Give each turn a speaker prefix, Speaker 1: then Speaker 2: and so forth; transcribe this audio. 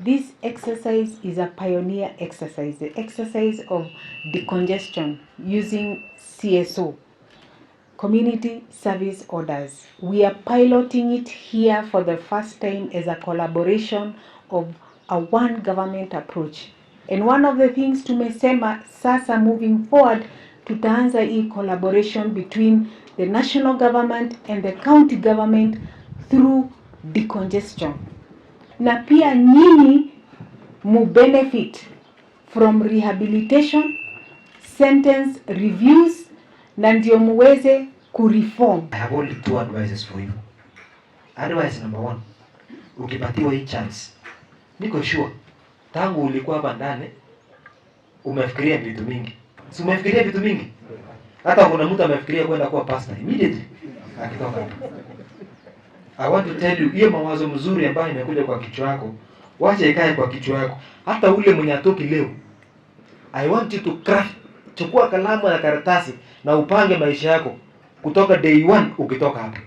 Speaker 1: This exercise is a pioneer exercise, the exercise of decongestion using CSO, Community Service Orders. We are piloting it here for the first time as a collaboration of a one government approach. And one of the things tumesema sasa moving forward, tutaanza hii collaboration between the national government and the county government through decongestion. Na pia nyinyi mu benefit from rehabilitation, sentence reviews, na ndio muweze kureform.
Speaker 2: I have only two advices for you. Advice number 1, ukipatiwa hii chance, niko sure tangu ulikuwa hapa ndani umefikiria vitu mingi. Si umefikiria vitu mingi? Hata kuna mtu amefikiria kwenda kuwa pastor immediately akitoka hapa. I want to tell you, hiyo mawazo mzuri ambayo imekuja kwa kichwa yako, wacha ikae kwa kichwa yako. Hata ule mwenye atoki leo, I want you to craft. Chukua kalamu na karatasi na upange maisha yako kutoka day 1 ukitoka hapa.